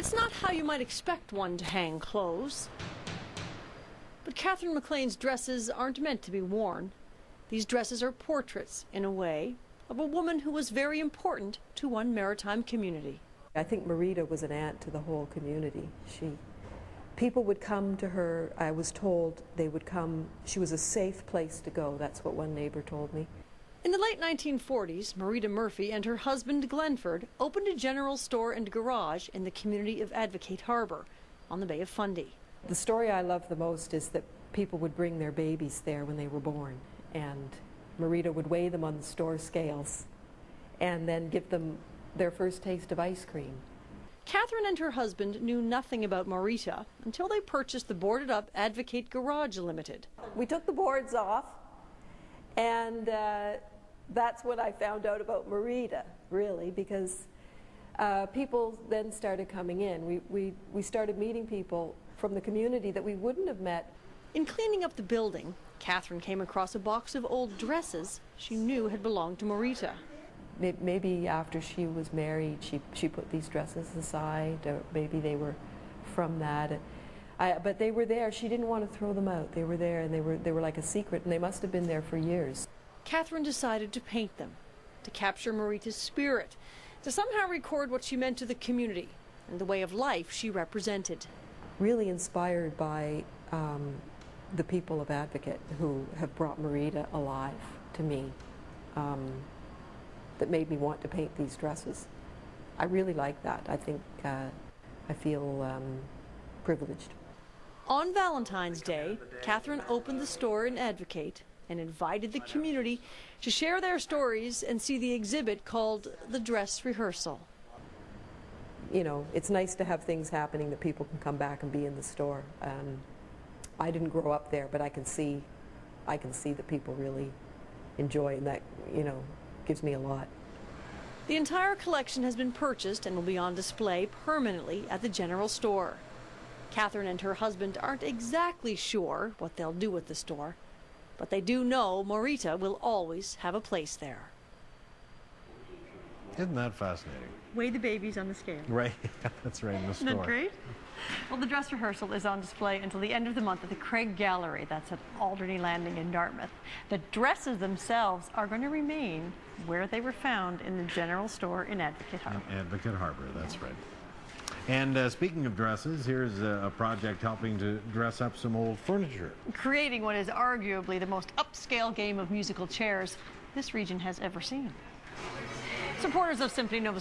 It's not how you might expect one to hang clothes. But Catherine McLean's dresses aren't meant to be worn. These dresses are portraits, in a way, of a woman who was very important to one maritime community. I think Marita was an aunt to the whole community. People would come to her. I was told they would come. She was a safe place to go. That's what one neighbor told me. In the late 1940s, Marita Murphy and her husband Glenford opened a general store and garage in the community of Advocate Harbour on the Bay of Fundy. The story I love the most is that people would bring their babies there when they were born, and Marita would weigh them on the store scales and then give them their first taste of ice cream. Catherine and her husband knew nothing about Marita until they purchased the boarded-up Advocate Garage Limited. We took the boards off, and that's when I found out about Marita, really, because people then started coming in. We started meeting people from the community that we wouldn't have met. In cleaning up the building, Catherine came across a box of old dresses she knew had belonged to Marita. Maybe after she was married, she put these dresses aside, or maybe they were from that. But they were there. She didn't want to throw them out. They were there, and they were like a secret, and they must have been there for years. Catherine decided to paint them, to capture Marita's spirit, to somehow record what she meant to the community and the way of life she represented. Really inspired by the people of Advocate who have brought Marita alive to me, that made me want to paint these dresses. I really like that. I think I feel privileged. On Valentine's Day, Catherine opened the store in Advocate and invited the community to share their stories and see the exhibit called The Dress Rehearsal. You know, it's nice to have things happening that people can come back and be in the store. I didn't grow up there, but I can see that people really enjoy, and that, you know, gives me a lot. The entire collection has been purchased and will be on display permanently at the general store. Catherine and her husband aren't exactly sure what they'll do with the store, but they do know Marita will always have a place there. Isn't that fascinating? Weigh the babies on the scale. Right, that's right in the store. Isn't that great? Well, the dress rehearsal is on display until the end of the month at the Craig Gallery. That's at Alderney Landing in Dartmouth. The dresses themselves are going to remain where they were found in the general store in Advocate Harbour. In Advocate Harbour, that's right. And speaking of dresses, here's a project helping to dress up some old furniture. Creating what is arguably the most upscale game of musical chairs this region has ever seen. Supporters of Symphony Nova